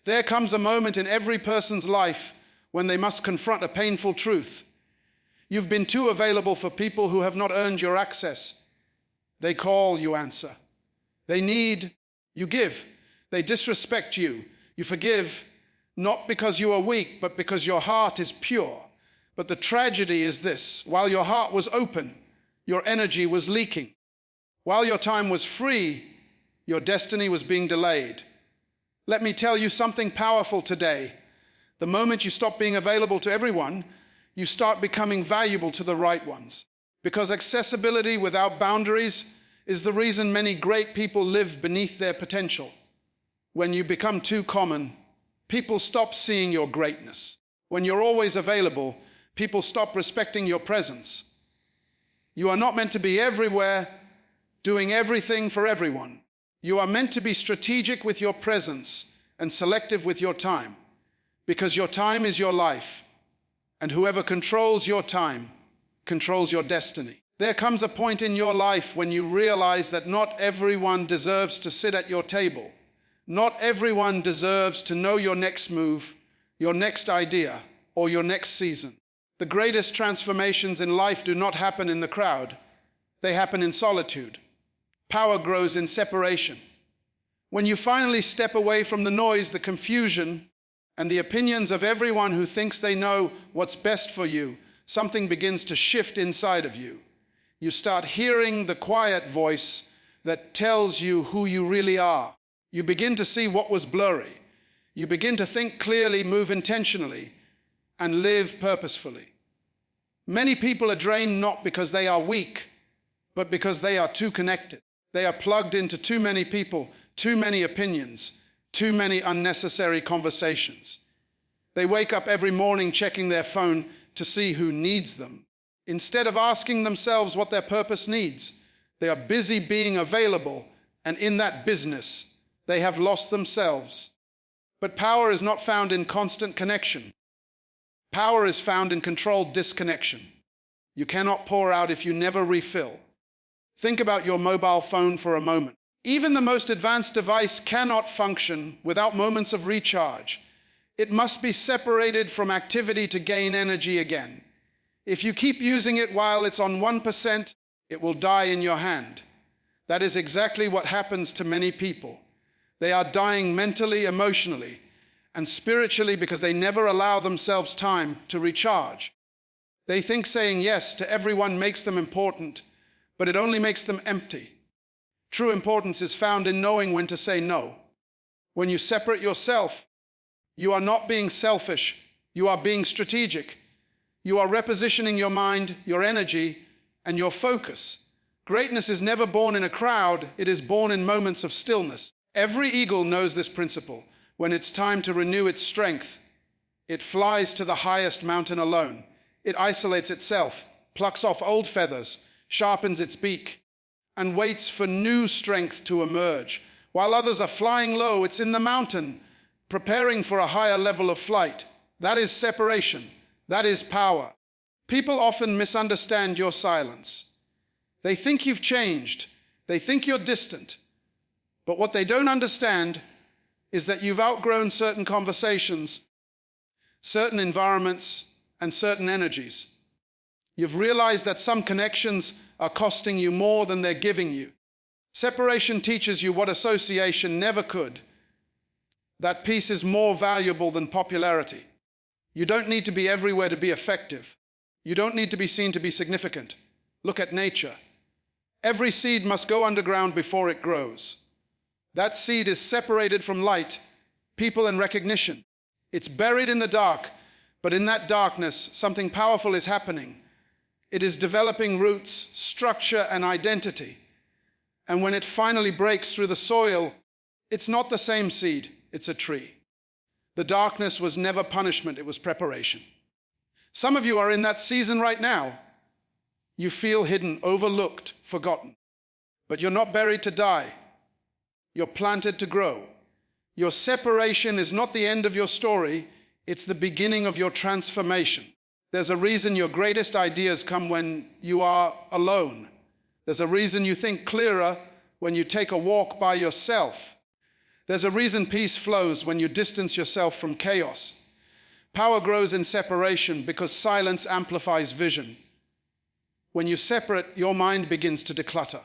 There comes a moment in every person's life when they must confront a painful truth. You've been too available for people who have not earned your access. They call, you answer. They need, you give. They disrespect you. You forgive, not because you are weak, but because your heart is pure. But the tragedy is this: while your heart was open, your energy was leaking. While your time was free, your destiny was being delayed. Let me tell you something powerful today. The moment you stop being available to everyone, you start becoming valuable to the right ones. Because accessibility without boundaries is the reason many great people live beneath their potential. When you become too common, people stop seeing your greatness. When you're always available, people stop respecting your presence. You are not meant to be everywhere, doing everything for everyone. You are meant to be strategic with your presence and selective with your time, because your time is your life, and whoever controls your time controls your destiny. There comes a point in your life when you realize that not everyone deserves to sit at your table. Not everyone deserves to know your next move, your next idea, or your next season. The greatest transformations in life do not happen in the crowd. They happen in solitude. Power grows in separation. When you finally step away from the noise, the confusion, and the opinions of everyone who thinks they know what's best for you, something begins to shift inside of you. You start hearing the quiet voice that tells you who you really are. You begin to see what was blurry. You begin to think clearly, move intentionally, and live purposefully. Many people are drained not because they are weak, but because they are too connected. They are plugged into too many people, too many opinions, too many unnecessary conversations. They wake up every morning checking their phone to see who needs them. Instead of asking themselves what their purpose needs, they are busy being available, and in that business, they have lost themselves. But power is not found in constant connection. Power is found in controlled disconnection. You cannot pour out if you never refill. Think about your mobile phone for a moment. Even the most advanced device cannot function without moments of recharge. It must be separated from activity to gain energy again. If you keep using it while it's on 1%, it will die in your hand. That is exactly what happens to many people. They are dying mentally, emotionally, and spiritually because they never allow themselves time to recharge. They think saying yes to everyone makes them important, but it only makes them empty. True importance is found in knowing when to say no. When you separate yourself, you are not being selfish, you are being strategic. You are repositioning your mind, your energy, and your focus. Greatness is never born in a crowd, it is born in moments of stillness. Every eagle knows this principle. When it's time to renew its strength, it flies to the highest mountain alone. It isolates itself, plucks off old feathers, sharpens its beak, and waits for new strength to emerge. While others are flying low, it's in the mountain, preparing for a higher level of flight. That is separation. That is power. People often misunderstand your silence. They think you've changed. They think you're distant. But what they don't understand is that you've outgrown certain conversations, certain environments, and certain energies. You've realized that some connections are costing you more than they're giving you. Separation teaches you what association never could. That peace is more valuable than popularity. You don't need to be everywhere to be effective. You don't need to be seen to be significant. Look at nature. Every seed must go underground before it grows. That seed is separated from light, people, and recognition. It's buried in the dark, but in that darkness, something powerful is happening. It is developing roots, structure, and identity. And when it finally breaks through the soil, it's not the same seed, it's a tree. The darkness was never punishment, it was preparation. Some of you are in that season right now. You feel hidden, overlooked, forgotten. But you're not buried to die. You're planted to grow. Your separation is not the end of your story, it's the beginning of your transformation. There's a reason your greatest ideas come when you are alone. There's a reason you think clearer when you take a walk by yourself. There's a reason peace flows when you distance yourself from chaos. Power grows in separation because silence amplifies vision. When you separate, your mind begins to declutter.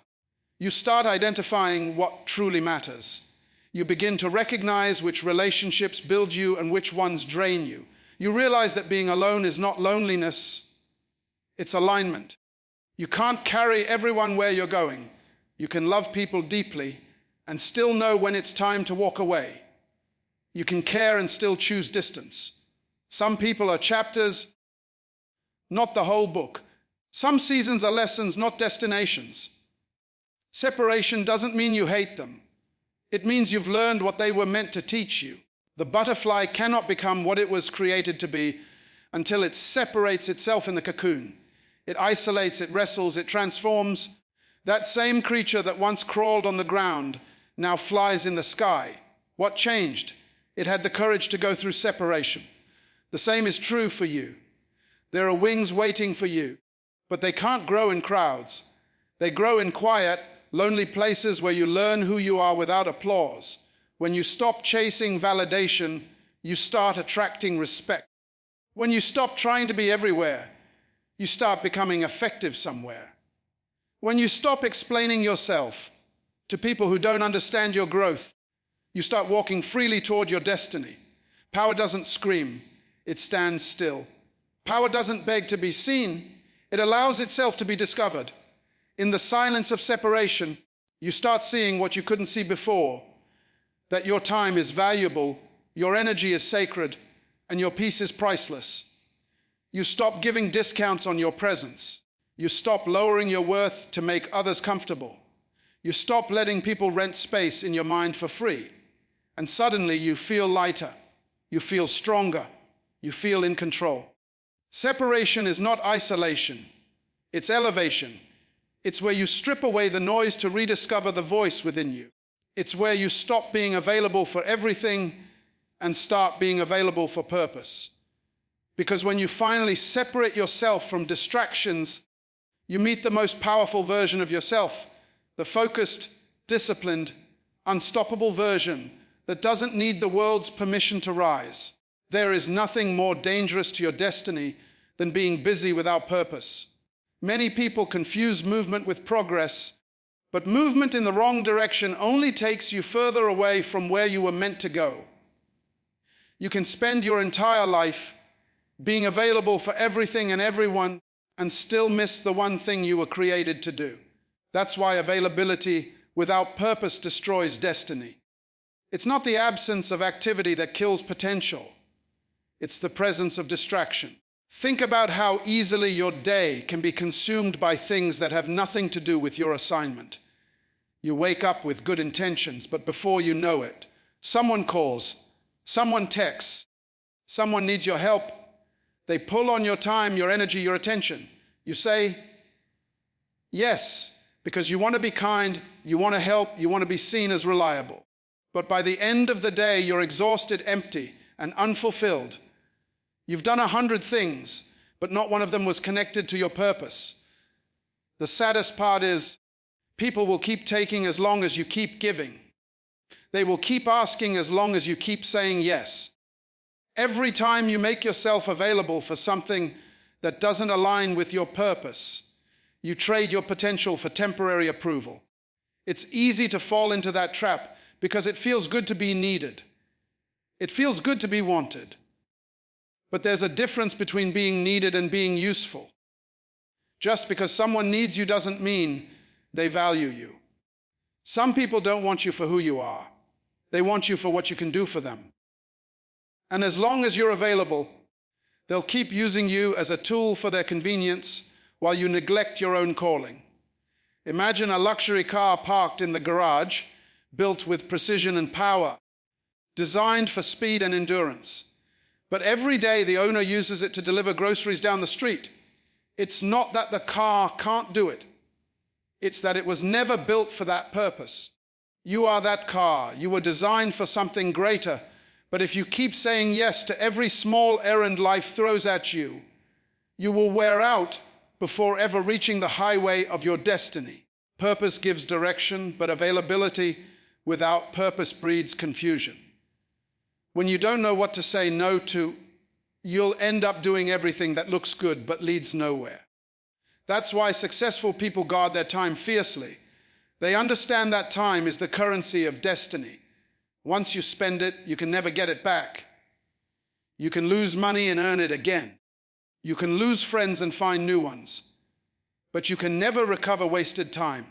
You start identifying what truly matters. You begin to recognize which relationships build you and which ones drain you. You realize that being alone is not loneliness, it's alignment. You can't carry everyone where you're going. You can love people deeply and still know when it's time to walk away. You can care and still choose distance. Some people are chapters, not the whole book. Some seasons are lessons, not destinations. Separation doesn't mean you hate them. It means you've learned what they were meant to teach you. The butterfly cannot become what it was created to be until it separates itself in the cocoon. It isolates, it wrestles, it transforms. That same creature that once crawled on the ground now flies in the sky. What changed? It had the courage to go through separation. The same is true for you. There are wings waiting for you, but they can't grow in crowds. They grow in quiet, lonely places where you learn who you are without applause. When you stop chasing validation, you start attracting respect. When you stop trying to be everywhere, you start becoming effective somewhere. When you stop explaining yourself to people who don't understand your growth, you start walking freely toward your destiny. Power doesn't scream, it stands still. Power doesn't beg to be seen, it allows itself to be discovered. In the silence of separation, you start seeing what you couldn't see before, that your time is valuable, your energy is sacred, and your peace is priceless. You stop giving discounts on your presence. You stop lowering your worth to make others comfortable. You stop letting people rent space in your mind for free. And suddenly you feel lighter, you feel stronger, you feel in control. Separation is not isolation, it's elevation. It's where you strip away the noise to rediscover the voice within you. It's where you stop being available for everything and start being available for purpose. Because when you finally separate yourself from distractions, you meet the most powerful version of yourself, the focused, disciplined, unstoppable version that doesn't need the world's permission to rise. There is nothing more dangerous to your destiny than being busy without purpose. Many people confuse movement with progress, but movement in the wrong direction only takes you further away from where you were meant to go. You can spend your entire life being available for everything and everyone and still miss the one thing you were created to do. That's why availability without purpose destroys destiny. It's not the absence of activity that kills potential. It's the presence of distraction. Think about how easily your day can be consumed by things that have nothing to do with your assignment. You wake up with good intentions, but before you know it, someone calls, someone texts, someone needs your help. They pull on your time, your energy, your attention. You say yes, because you want to be kind, you want to help, you want to be seen as reliable. But by the end of the day, you're exhausted, empty, and unfulfilled. You've done 100 things, but not one of them was connected to your purpose. The saddest part is, people will keep taking as long as you keep giving. They will keep asking as long as you keep saying yes. Every time you make yourself available for something that doesn't align with your purpose, you trade your potential for temporary approval. It's easy to fall into that trap because it feels good to be needed. It feels good to be wanted. But there's a difference between being needed and being useful. Just because someone needs you doesn't mean they value you. Some people don't want you for who you are. They want you for what you can do for them. And as long as you're available, they'll keep using you as a tool for their convenience while you neglect your own calling. Imagine a luxury car parked in the garage, built with precision and power, designed for speed and endurance. But every day the owner uses it to deliver groceries down the street. It's not that the car can't do it. It's that it was never built for that purpose. You are that car. You were designed for something greater. But if you keep saying yes to every small errand life throws at you, you will wear out before ever reaching the highway of your destiny. Purpose gives direction, but availability without purpose breeds confusion. When you don't know what to say no to, you'll end up doing everything that looks good but leads nowhere. That's why successful people guard their time fiercely. They understand that time is the currency of destiny. Once you spend it, you can never get it back. You can lose money and earn it again. You can lose friends and find new ones. But you can never recover wasted time.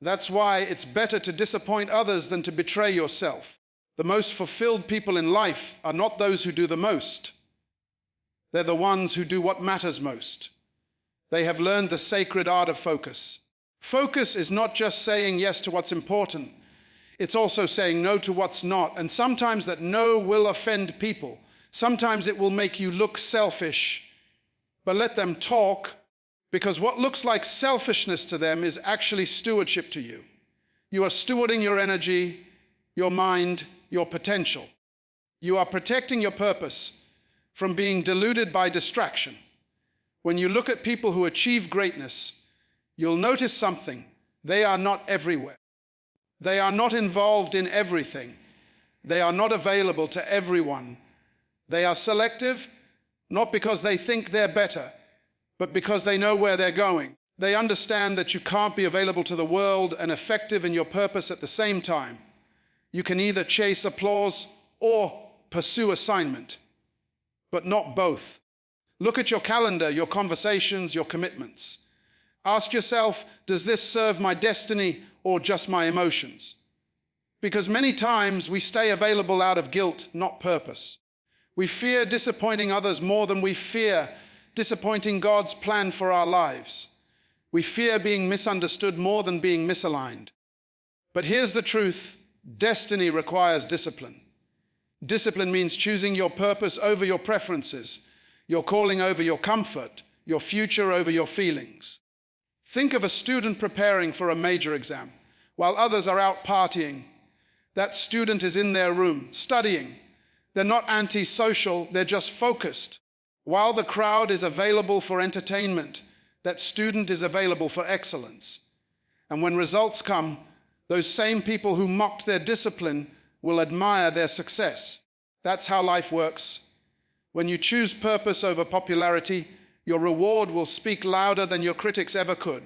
That's why it's better to disappoint others than to betray yourself. The most fulfilled people in life are not those who do the most. They're the ones who do what matters most. They have learned the sacred art of focus. Focus is not just saying yes to what's important. It's also saying no to what's not. And sometimes that no will offend people. Sometimes it will make you look selfish. But let them talk, because what looks like selfishness to them is actually stewardship to you. You are stewarding your energy, your mind, your potential. You are protecting your purpose from being diluted by distraction. When you look at people who achieve greatness, you'll notice something. They are not everywhere. They are not involved in everything. They are not available to everyone. They are selective, not because they think they're better, but because they know where they're going. They understand that you can't be available to the world and effective in your purpose at the same time. You can either chase applause or pursue assignment, but not both. Look at your calendar, your conversations, your commitments. Ask yourself, does this serve my destiny or just my emotions? Because many times we stay available out of guilt, not purpose. We fear disappointing others more than we fear disappointing God's plan for our lives. We fear being misunderstood more than being misaligned. But here's the truth. Destiny requires discipline. Discipline means choosing your purpose over your preferences, your calling over your comfort, your future over your feelings. Think of a student preparing for a major exam while others are out partying. That student is in their room, studying. They're not antisocial, they're just focused. While the crowd is available for entertainment, that student is available for excellence. And when results come, those same people who mocked their discipline will admire their success. That's how life works. When you choose purpose over popularity, your reward will speak louder than your critics ever could.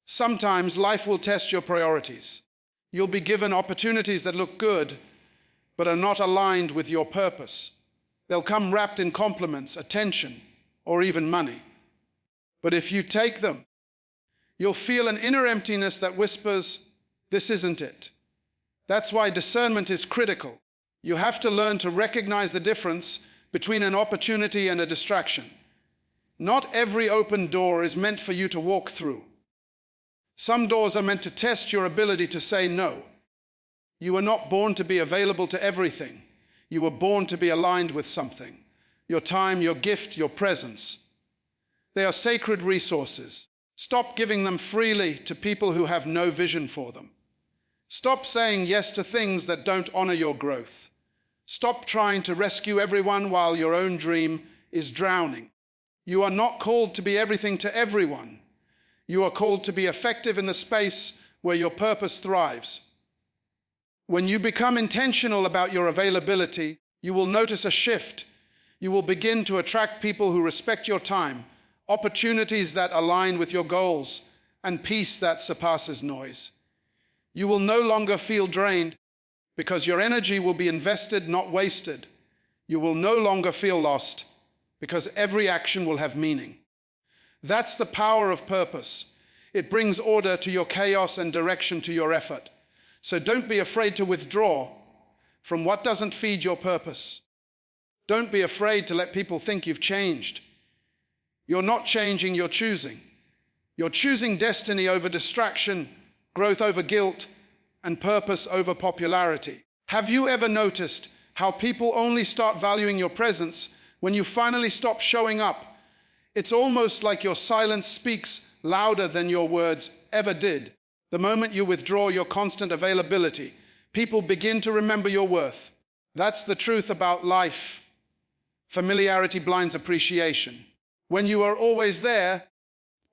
Sometimes life will test your priorities. You'll be given opportunities that look good, but are not aligned with your purpose. They'll come wrapped in compliments, attention, or even money. But if you take them, you'll feel an inner emptiness that whispers, this isn't it. That's why discernment is critical. You have to learn to recognize the difference between an opportunity and a distraction. Not every open door is meant for you to walk through. Some doors are meant to test your ability to say no. You were not born to be available to everything. You were born to be aligned with something. Your time, your gift, your presence. They are sacred resources. Stop giving them freely to people who have no vision for them. Stop saying yes to things that don't honor your growth. Stop trying to rescue everyone while your own dream is drowning. You are not called to be everything to everyone. You are called to be effective in the space where your purpose thrives. When you become intentional about your availability, you will notice a shift. You will begin to attract people who respect your time, opportunities that align with your goals, and peace that surpasses noise. You will no longer feel drained because your energy will be invested, not wasted. You will no longer feel lost because every action will have meaning. That's the power of purpose. It brings order to your chaos and direction to your effort. So don't be afraid to withdraw from what doesn't feed your purpose. Don't be afraid to let people think you've changed. You're not changing, you're choosing. You're choosing destiny over distraction, growth over guilt, and purpose over popularity. Have you ever noticed how people only start valuing your presence when you finally stop showing up? It's almost like your silence speaks louder than your words ever did. The moment you withdraw your constant availability, people begin to remember your worth. That's the truth about life. Familiarity blinds appreciation. When you are always there,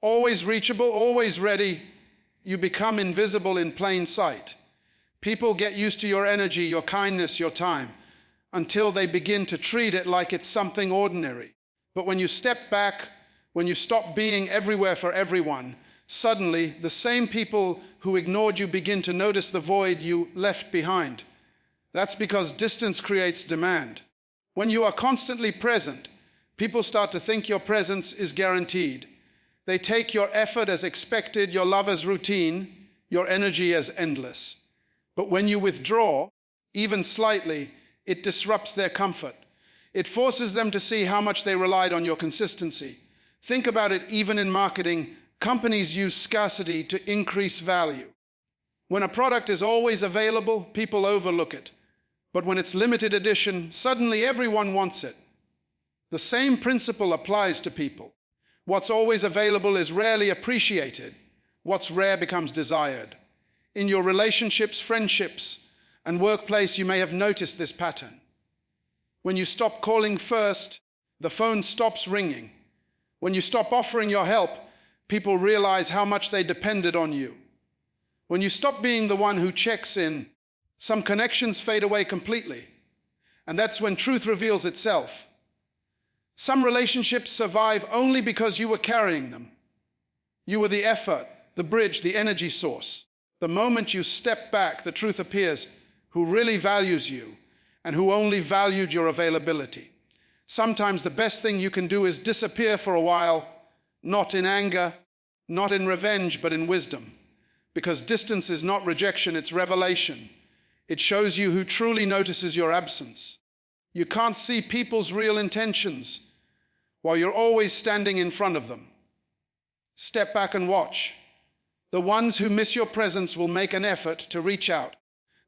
always reachable, always ready, you become invisible in plain sight. People get used to your energy, your kindness, your time, until they begin to treat it like it's something ordinary. But when you step back, when you stop being everywhere for everyone, suddenly the same people who ignored you begin to notice the void you left behind. That's because distance creates demand. When you are constantly present, people start to think your presence is guaranteed. They take your effort as expected, your love as routine, your energy as endless. But when you withdraw, even slightly, it disrupts their comfort. It forces them to see how much they relied on your consistency. Think about it, even in marketing, companies use scarcity to increase value. When a product is always available, people overlook it. But when it's limited edition, suddenly everyone wants it. The same principle applies to people. What's always available is rarely appreciated. What's rare becomes desired. In your relationships, friendships, and workplace, you may have noticed this pattern. When you stop calling first, the phone stops ringing. When you stop offering your help, people realize how much they depended on you. When you stop being the one who checks in, some connections fade away completely. And that's when truth reveals itself. Some relationships survive only because you were carrying them. You were the effort, the bridge, the energy source. The moment you step back, the truth appears, who really values you and who only valued your availability. Sometimes the best thing you can do is disappear for a while, not in anger, not in revenge, but in wisdom. Because distance is not rejection, it's revelation. It shows you who truly notices your absence. You can't see people's real intentions while you're always standing in front of them. Step back and watch. The ones who miss your presence will make an effort to reach out.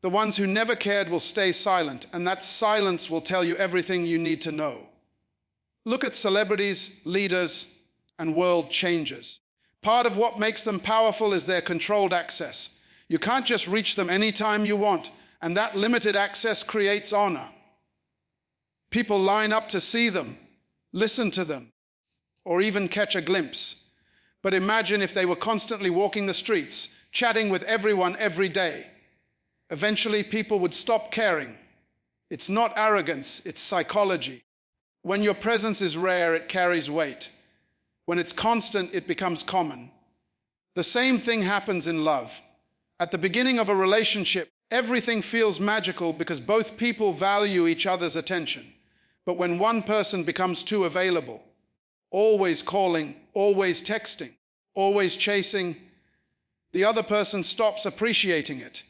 The ones who never cared will stay silent, and that silence will tell you everything you need to know. Look at celebrities, leaders, and world changers. Part of what makes them powerful is their controlled access. You can't just reach them anytime you want, and that limited access creates honor. People line up to see them, listen to them, or even catch a glimpse. But imagine if they were constantly walking the streets, chatting with everyone every day. Eventually, people would stop caring. It's not arrogance, it's psychology. When your presence is rare, it carries weight. When it's constant, it becomes common. The same thing happens in love. At the beginning of a relationship, everything feels magical because both people value each other's attention. But when one person becomes too available, always calling, always texting, always chasing, the other person stops appreciating it.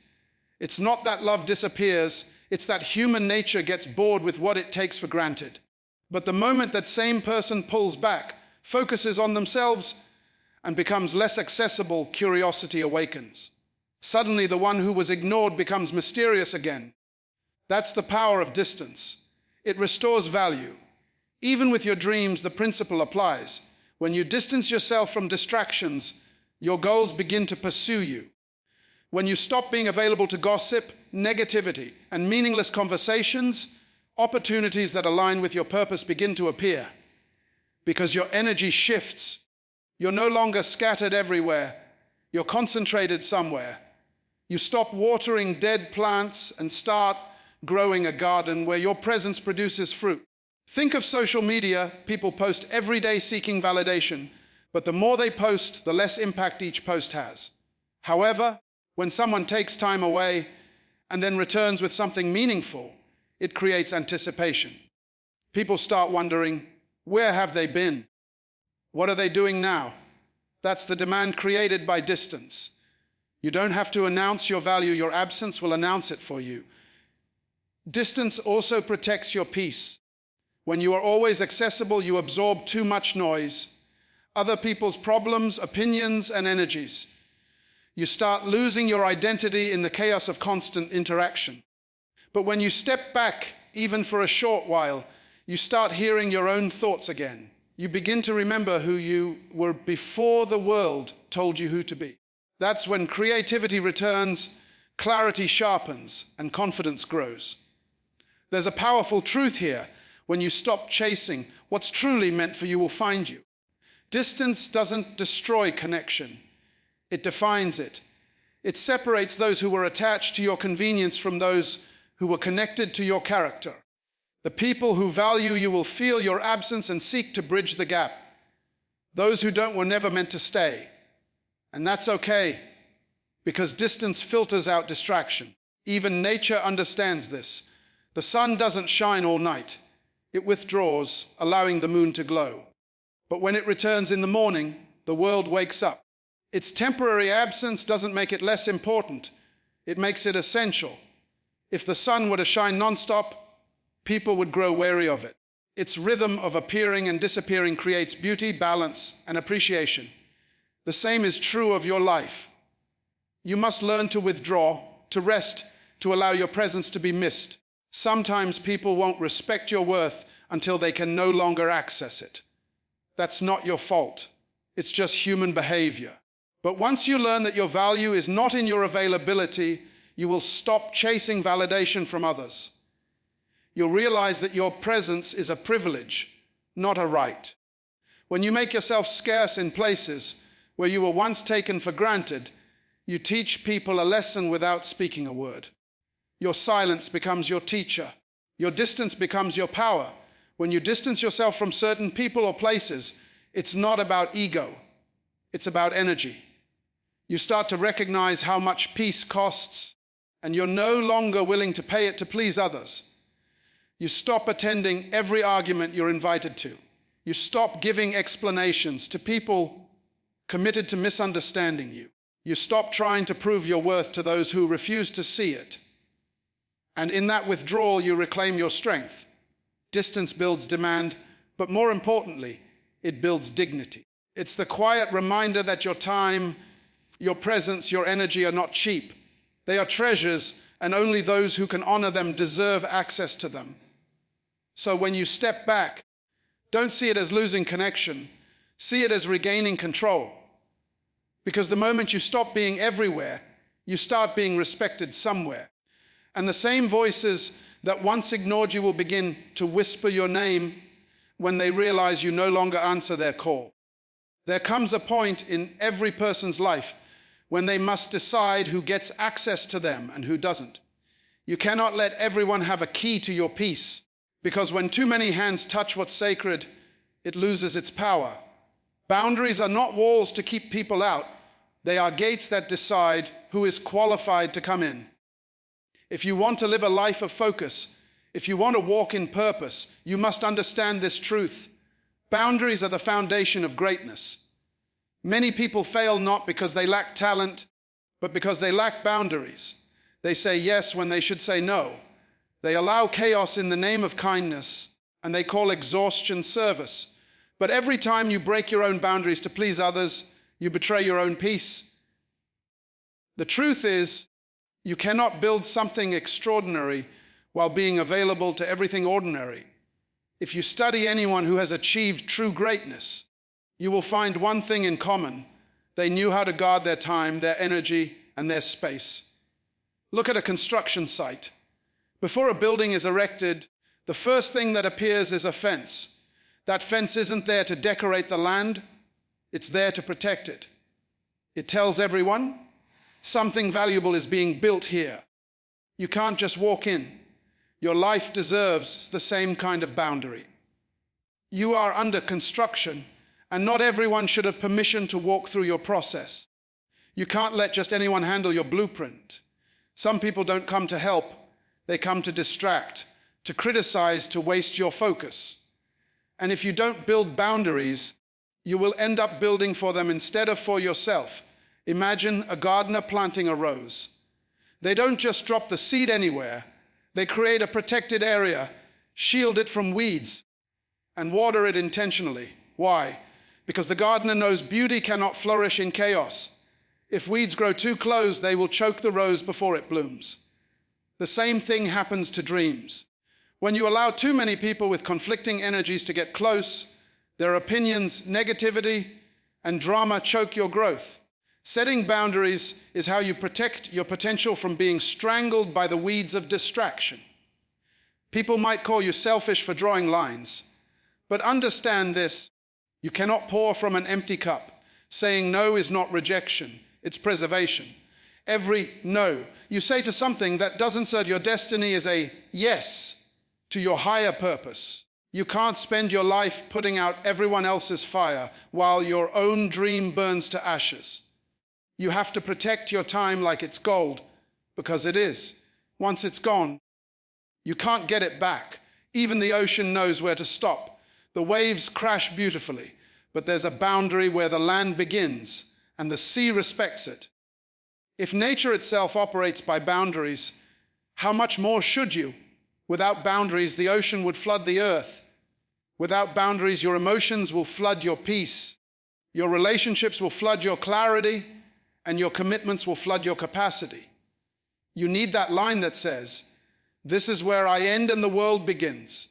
It's not that love disappears, it's that human nature gets bored with what it takes for granted. But the moment that same person pulls back, focuses on themselves, and becomes less accessible, curiosity awakens. Suddenly, the one who was ignored becomes mysterious again. That's the power of distance. It restores value. Even with your dreams, the principle applies. When you distance yourself from distractions, your goals begin to pursue you. When you stop being available to gossip, negativity, and meaningless conversations, opportunities that align with your purpose begin to appear. Because your energy shifts. You're no longer scattered everywhere. You're concentrated somewhere. You stop watering dead plants and start growing a garden where your presence produces fruit. Think of social media. People post every day seeking validation, but the more they post, the less impact each post has. However, when someone takes time away and then returns with something meaningful, it creates anticipation. People start wondering, where have they been? What are they doing now? That's the demand created by distance. You don't have to announce your value. Your absence will announce it for you. Distance also protects your peace. When you are always accessible, you absorb too much noise, other people's problems, opinions, and energies. You start losing your identity in the chaos of constant interaction. But when you step back, even for a short while, you start hearing your own thoughts again. You begin to remember who you were before the world told you who to be. That's when creativity returns, clarity sharpens, and confidence grows. There's a powerful truth here. When you stop chasing, what's truly meant for you will find you. Distance doesn't destroy connection. It defines it. It separates those who were attached to your convenience from those who were connected to your character. The people who value you will feel your absence and seek to bridge the gap. Those who don't were never meant to stay. And that's okay, because distance filters out distraction. Even nature understands this. The sun doesn't shine all night. It withdraws, allowing the moon to glow. But when it returns in the morning, the world wakes up. Its temporary absence doesn't make it less important. It makes it essential. If the sun were to shine nonstop, people would grow wary of it. Its rhythm of appearing and disappearing creates beauty, balance, and appreciation. The same is true of your life. You must learn to withdraw, to rest, to allow your presence to be missed. Sometimes people won't respect your worth until they can no longer access it. That's not your fault. It's just human behavior. But once you learn that your value is not in your availability, you will stop chasing validation from others. You'll realize that your presence is a privilege, not a right. When you make yourself scarce in places where you were once taken for granted, you teach people a lesson without speaking a word. Your silence becomes your teacher. Your distance becomes your power. When you distance yourself from certain people or places, it's not about ego. It's about energy. You start to recognize how much peace costs, and you're no longer willing to pay it to please others. You stop attending every argument you're invited to. You stop giving explanations to people committed to misunderstanding you. You stop trying to prove your worth to those who refuse to see it. And in that withdrawal, you reclaim your strength. Distance builds demand, but more importantly, it builds dignity. It's the quiet reminder that your time, your presence, your energy are not cheap. They are treasures, and only those who can honor them deserve access to them. So when you step back, don't see it as losing connection. See it as regaining control. Because the moment you stop being everywhere, you start being respected somewhere. And the same voices that once ignored you will begin to whisper your name when they realize you no longer answer their call. There comes a point in every person's life when they must decide who gets access to them and who doesn't. You cannot let everyone have a key to your peace, because when too many hands touch what's sacred, it loses its power. Boundaries are not walls to keep people out. They are gates that decide who is qualified to come in. If you want to live a life of focus, if you want to walk in purpose, you must understand this truth. Boundaries are the foundation of greatness. Many people fail not because they lack talent, but because they lack boundaries. They say yes when they should say no. They allow chaos in the name of kindness, and they call exhaustion service. But every time you break your own boundaries to please others, you betray your own peace. The truth is, you cannot build something extraordinary while being available to everything ordinary. If you study anyone who has achieved true greatness, you will find one thing in common. They knew how to guard their time, their energy, and their space. Look at a construction site. Before a building is erected, the first thing that appears is a fence. That fence isn't there to decorate the land, it's there to protect it. It tells everyone, something valuable is being built here. You can't just walk in. Your life deserves the same kind of boundary. You are under construction, and not everyone should have permission to walk through your process. You can't let just anyone handle your blueprint. Some people don't come to help, they come to distract, to criticize, to waste your focus. And if you don't build boundaries, you will end up building for them instead of for yourself. Imagine a gardener planting a rose. They don't just drop the seed anywhere. They create a protected area, shield it from weeds, and water it intentionally. Why? Because the gardener knows beauty cannot flourish in chaos. If weeds grow too close, they will choke the rose before it blooms. The same thing happens to dreams. When you allow too many people with conflicting energies to get close, their opinions, negativity, and drama choke your growth. Setting boundaries is how you protect your potential from being strangled by the weeds of distraction. People might call you selfish for drawing lines, but understand this: you cannot pour from an empty cup. Saying no is not rejection, it's preservation. every no you say to something that doesn't serve your destiny is a yes to your higher purpose. You can't spend your life putting out everyone else's fire while your own dream burns to ashes. You have to protect your time like it's gold, because it is. Once it's gone, you can't get it back. Even the ocean knows where to stop. The waves crash beautifully, but there's a boundary where the land begins, and the sea respects it. If nature itself operates by boundaries, how much more should you? Without boundaries, the ocean would flood the earth. Without boundaries, your emotions will flood your peace. Your relationships will flood your clarity, and your commitments will flood your capacity. You need that line that says, "This is where I end and the world begins."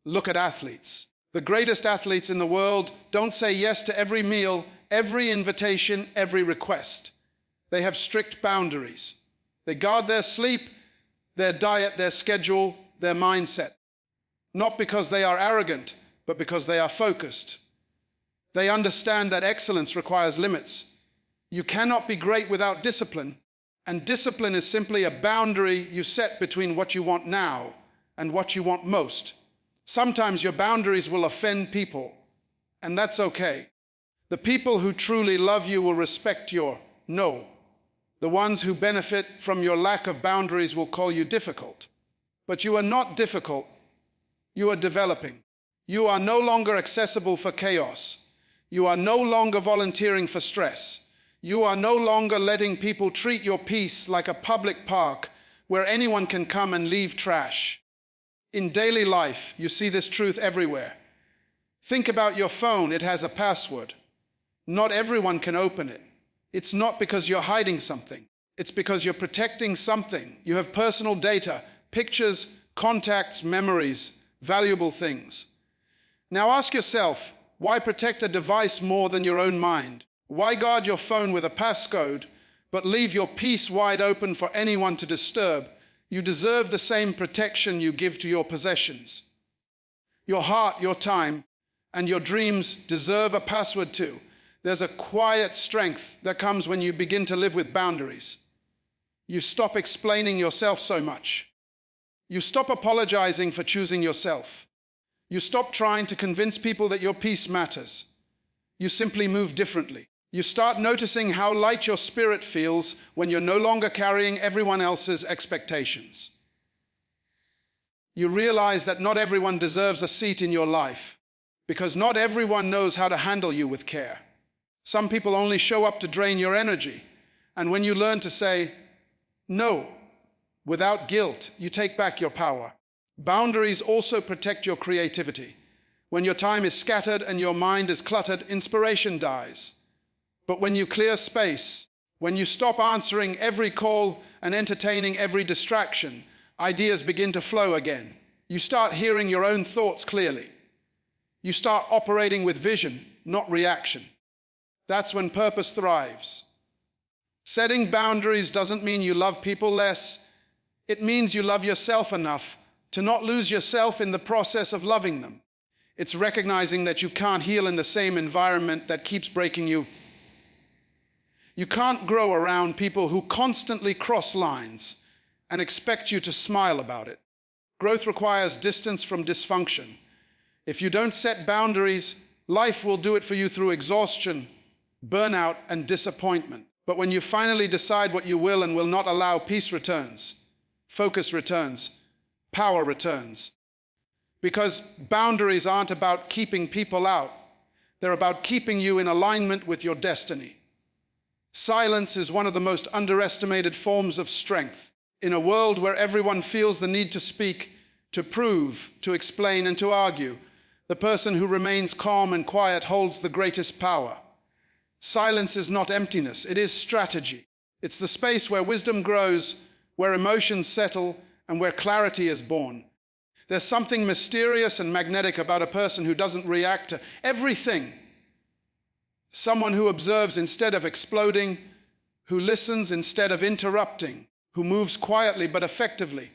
Look at athletes. The greatest athletes in the world don't say yes to every meal, every invitation, every request. They have strict boundaries. They guard their sleep, their diet, their schedule, their mindset. Not because they are arrogant, but because they are focused. They understand that excellence requires limits. You cannot be great without discipline, and discipline is simply a boundary you set between what you want now and what you want most. Sometimes your boundaries will offend people, and that's okay. The people who truly love you will respect your no. The ones who benefit from your lack of boundaries will call you difficult. But you are not difficult. You are developing. You are no longer accessible for chaos. You are no longer volunteering for stress. You are no longer letting people treat your peace like a public park where anyone can come and leave trash. In daily life, you see this truth everywhere. Think about your phone. It has a password. Not everyone can open it. It's not because you're hiding something. It's because you're protecting something. You have personal data, pictures, contacts, memories, valuable things. Now ask yourself, why protect a device more than your own mind? Why guard your phone with a passcode, but leave your peace wide open for anyone to disturb? You deserve the same protection you give to your possessions. Your heart, your time, and your dreams deserve a password too. There's a quiet strength that comes when you begin to live with boundaries. You stop explaining yourself so much. You stop apologizing for choosing yourself. You stop trying to convince people that your peace matters. You simply move differently. You start noticing how light your spirit feels when you're no longer carrying everyone else's expectations. You realize that not everyone deserves a seat in your life, because not everyone knows how to handle you with care. Some people only show up to drain your energy, and when you learn to say no without guilt, you take back your power. Boundaries also protect your creativity. When your time is scattered and your mind is cluttered, inspiration dies. But when you clear space, when you stop answering every call and entertaining every distraction, ideas begin to flow again. You start hearing your own thoughts clearly. You start operating with vision, not reaction. That's when purpose thrives. Setting boundaries doesn't mean you love people less. It means you love yourself enough to not lose yourself in the process of loving them. It's recognizing that you can't heal in the same environment that keeps breaking you. You can't grow around people who constantly cross lines and expect you to smile about it. Growth requires distance from dysfunction. If you don't set boundaries, life will do it for you through exhaustion, burnout, and disappointment. But when you finally decide what you will and will not allow, peace returns, focus returns, power returns. Because boundaries aren't about keeping people out. They're about keeping you in alignment with your destiny. Silence is one of the most underestimated forms of strength. In a world where everyone feels the need to speak, to prove, to explain, and to argue, the person who remains calm and quiet holds the greatest power. Silence is not emptiness, it is strategy. It's the space where wisdom grows, where emotions settle, and where clarity is born. There's something mysterious and magnetic about a person who doesn't react to everything. Someone who observes instead of exploding, who listens instead of interrupting, who moves quietly but effectively.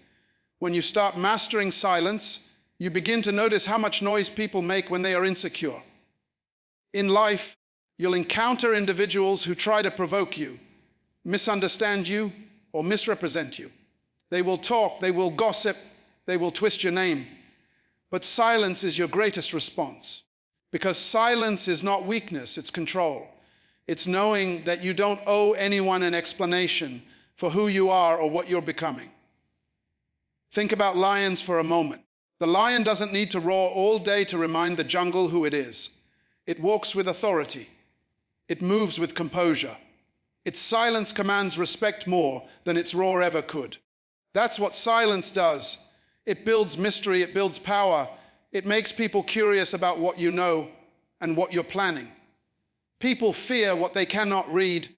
When you start mastering silence, you begin to notice how much noise people make when they are insecure. In life, you'll encounter individuals who try to provoke you, misunderstand you, or misrepresent you. They will talk, they will gossip, they will twist your name. But silence is your greatest response. Because silence is not weakness, it's control. It's knowing that you don't owe anyone an explanation for who you are or what you're becoming. Think about lions for a moment. The lion doesn't need to roar all day to remind the jungle who it is. It walks with authority. It moves with composure. Its silence commands respect more than its roar ever could. That's what silence does. It builds mystery, it builds power. It makes people curious about what you know and what you're planning. People fear what they cannot read,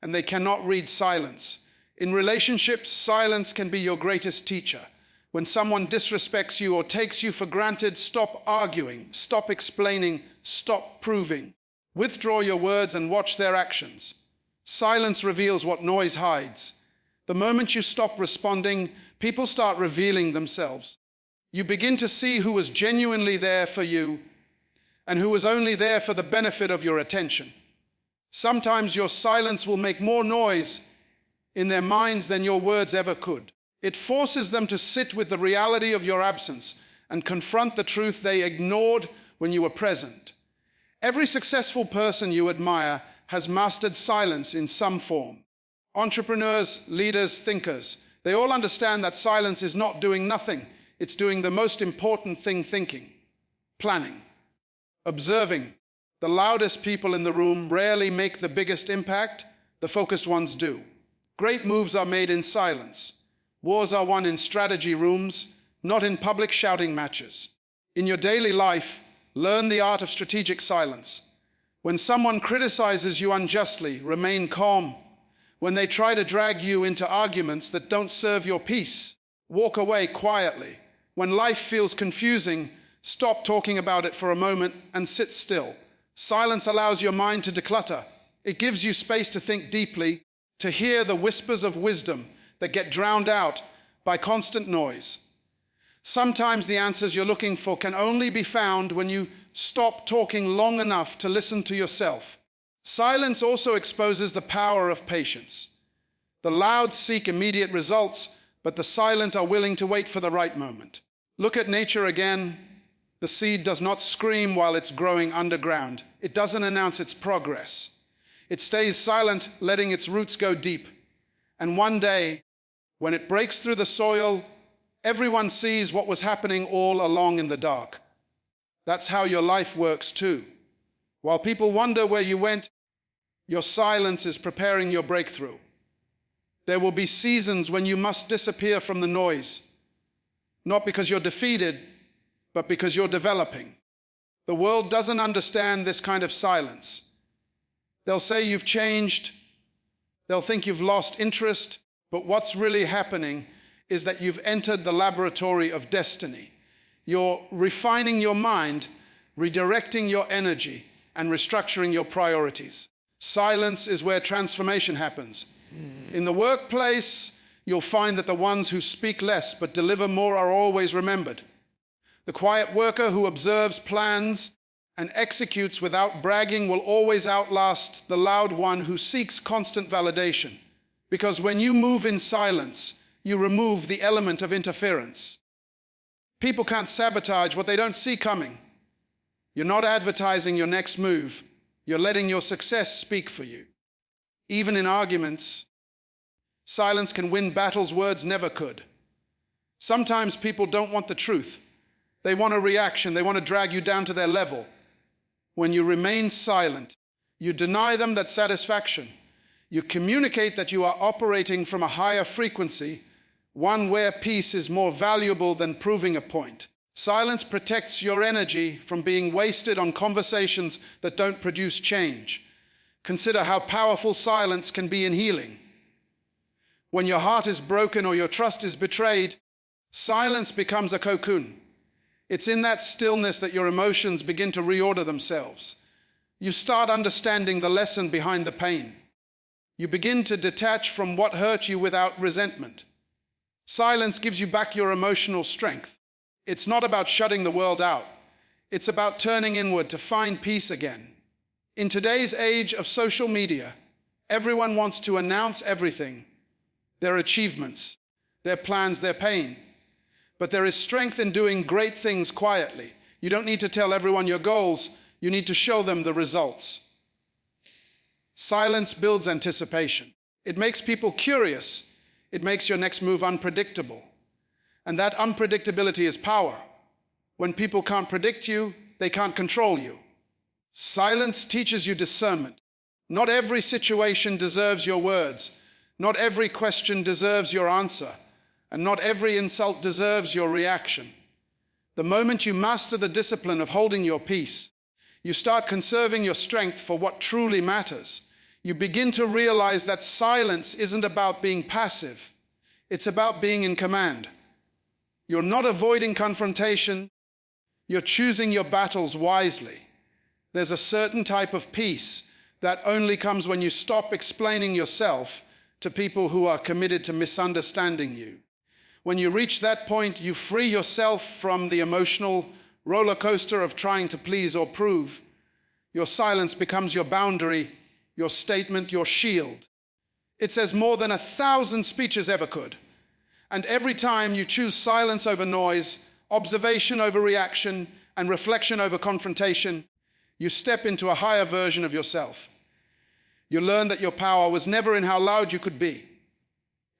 and they cannot read silence. In relationships, silence can be your greatest teacher. When someone disrespects you or takes you for granted, stop arguing, stop explaining, stop proving. Withdraw your words and watch their actions. Silence reveals what noise hides. The moment you stop responding, people start revealing themselves. You begin to see who was genuinely there for you and who was only there for the benefit of your attention. Sometimes your silence will make more noise in their minds than your words ever could. It forces them to sit with the reality of your absence and confront the truth they ignored when you were present. Every successful person you admire has mastered silence in some form. Entrepreneurs, leaders, thinkers, they all understand that silence is not doing nothing. It's doing the most important thing: thinking, planning, observing. The loudest people in the room rarely make the biggest impact. The focused ones do. Great moves are made in silence. Wars are won in strategy rooms, not in public shouting matches. In your daily life, learn the art of strategic silence. When someone criticizes you unjustly, remain calm. When they try to drag you into arguments that don't serve your peace, walk away quietly. When life feels confusing, stop talking about it for a moment and sit still. Silence allows your mind to declutter. It gives you space to think deeply, to hear the whispers of wisdom that get drowned out by constant noise. Sometimes the answers you're looking for can only be found when you stop talking long enough to listen to yourself. Silence also exposes the power of patience. The loud seek immediate results, but the silent are willing to wait for the right moment. Look at nature again. The seed does not scream while it's growing underground. It doesn't announce its progress. It stays silent, letting its roots go deep. And one day, when it breaks through the soil, everyone sees what was happening all along in the dark. That's how your life works too. While people wonder where you went, your silence is preparing your breakthrough. There will be seasons when you must disappear from the noise, not because you're defeated, but because you're developing. The world doesn't understand this kind of silence. They'll say you've changed. They'll think you've lost interest. But what's really happening is that you've entered the laboratory of destiny. You're refining your mind, redirecting your energy, and restructuring your priorities. Silence is where transformation happens. In the workplace, you'll find that the ones who speak less but deliver more are always remembered. The quiet worker who observes, plans, and executes without bragging will always outlast the loud one who seeks constant validation. Because when you move in silence, you remove the element of interference. People can't sabotage what they don't see coming. You're not advertising your next move. You're letting your success speak for you. Even in arguments, silence can win battles words never could. Sometimes people don't want the truth. They want a reaction. They want to drag you down to their level. When you remain silent, you deny them that satisfaction. You communicate that you are operating from a higher frequency, one where peace is more valuable than proving a point. Silence protects your energy from being wasted on conversations that don't produce change. Consider how powerful silence can be in healing. When your heart is broken or your trust is betrayed, silence becomes a cocoon. It's in that stillness that your emotions begin to reorder themselves. You start understanding the lesson behind the pain. You begin to detach from what hurt you without resentment. Silence gives you back your emotional strength. It's not about shutting the world out. It's about turning inward to find peace again. In today's age of social media, Everyone wants to announce everything, their achievements, their plans, their pain. But there is strength in doing great things quietly. You don't need to tell everyone your goals, you need to show them the results. Silence builds anticipation. It makes people curious. It makes your next move unpredictable. And that unpredictability is power. When people can't predict you, they can't control you. Silence teaches you discernment. Not every situation deserves your words. Not every question deserves your answer. And not every insult deserves your reaction. The moment you master the discipline of holding your peace, you start conserving your strength for what truly matters. You begin to realize that silence isn't about being passive. It's about being in command. You're not avoiding confrontation. You're choosing your battles wisely. There's a certain type of peace that only comes when you stop explaining yourself to people who are committed to misunderstanding you. When you reach that point, you free yourself from the emotional roller coaster of trying to please or prove. Your silence becomes your boundary, your statement, your shield. It says more than 1,000 speeches ever could. And every time you choose silence over noise, observation over reaction, and reflection over confrontation, you step into a higher version of yourself. You learn that your power was never in how loud you could be.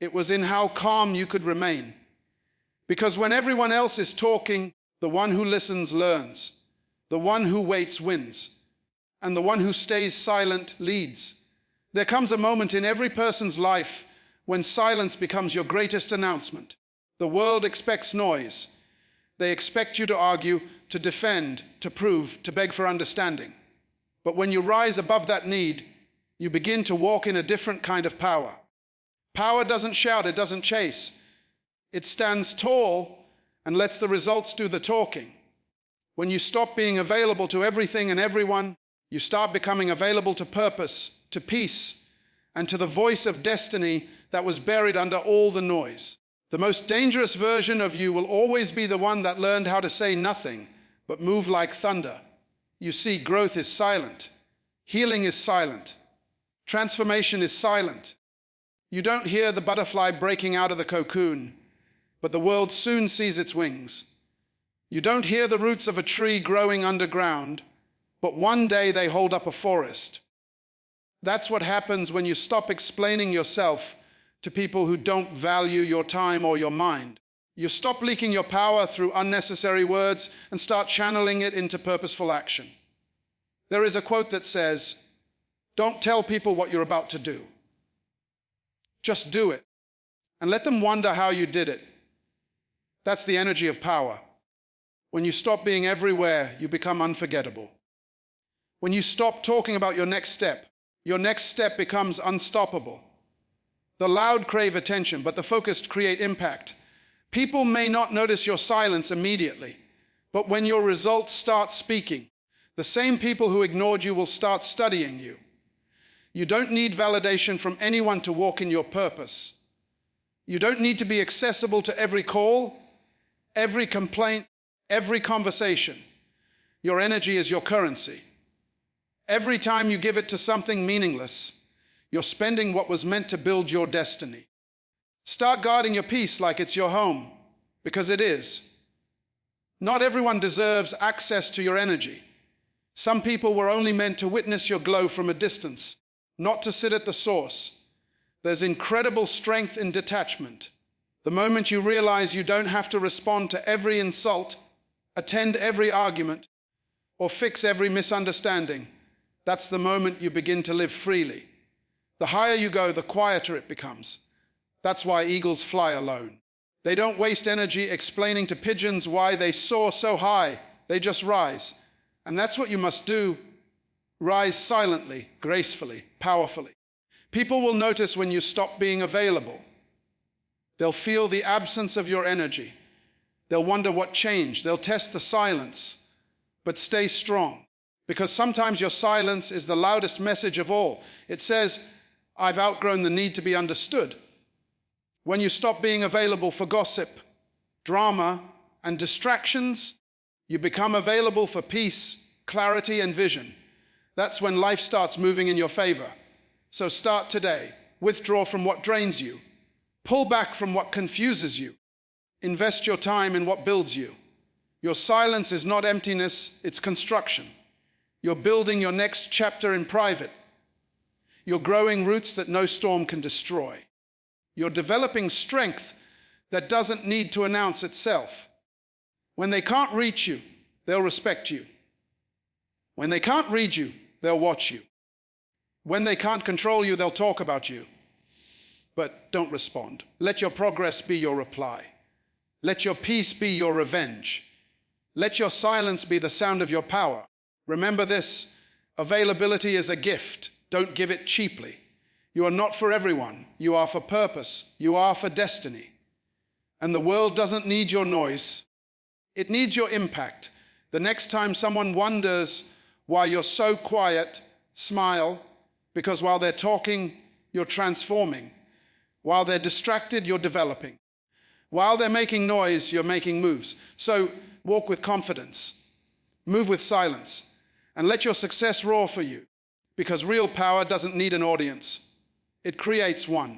It was in how calm you could remain. Because when everyone else is talking, the one who listens learns. The one who waits wins. And the one who stays silent leads. There comes a moment in every person's life when silence becomes your greatest announcement. The world expects noise. They expect you to argue, to defend, to prove, to beg for understanding. But when you rise above that need, you begin to walk in a different kind of power. Power doesn't shout, it doesn't chase. It stands tall and lets the results do the talking. When you stop being available to everything and everyone, you start becoming available to purpose, to peace, and to the voice of destiny that was buried under all the noise. The most dangerous version of you will always be the one that learned how to say nothing, but move like thunder. You see, growth is silent. Healing is silent. Transformation is silent. You don't hear the butterfly breaking out of the cocoon, but the world soon sees its wings. You don't hear the roots of a tree growing underground, but one day they hold up a forest. That's what happens when you stop explaining yourself to people who don't value your time or your mind. You stop leaking your power through unnecessary words and start channeling it into purposeful action. There is a quote that says, "Don't tell people what you're about to do. Just do it, and let them wonder how you did it." That's the energy of power. When you stop being everywhere, you become unforgettable. When you stop talking about your next step becomes unstoppable. The loud crave attention, but the focused create impact. People may not notice your silence immediately, but when your results start speaking, the same people who ignored you will start studying you. You don't need validation from anyone to walk in your purpose. You don't need to be accessible to every call, every complaint, every conversation. Your energy is your currency. Every time you give it to something meaningless, you're spending what was meant to build your destiny. Start guarding your peace like it's your home, because it is. Not everyone deserves access to your energy. Some people were only meant to witness your glow from a distance, not to sit at the source. There's incredible strength in detachment. The moment you realize you don't have to respond to every insult, attend every argument, or fix every misunderstanding, that's the moment you begin to live freely. The higher you go, the quieter it becomes. That's why eagles fly alone. They don't waste energy explaining to pigeons why they soar so high. They just rise. And that's what you must do. Rise silently, gracefully, powerfully. People will notice when you stop being available. They'll feel the absence of your energy. They'll wonder what changed. They'll test the silence. But stay strong, because sometimes your silence is the loudest message of all. It says, "I've outgrown the need to be understood." When you stop being available for gossip, drama, and distractions, you become available for peace, clarity, and vision. That's when life starts moving in your favor. So start today. Withdraw from what drains you. Pull back from what confuses you. Invest your time in what builds you. Your silence is not emptiness, it's construction. You're building your next chapter in private. You're growing roots that no storm can destroy. You're developing strength that doesn't need to announce itself. When they can't reach you, they'll respect you. When they can't read you, they'll watch you. When they can't control you, they'll talk about you. But don't respond. Let your progress be your reply. Let your peace be your revenge. Let your silence be the sound of your power. Remember this, availability is a gift. Don't give it cheaply. You are not for everyone. You are for purpose. You are for destiny. And the world doesn't need your noise. It needs your impact. The next time someone wonders why you're so quiet, smile, because while they're talking, you're transforming. While they're distracted, you're developing. While they're making noise, you're making moves. So walk with confidence. Move with silence. And let your success roar for you. Because real power doesn't need an audience. It creates one.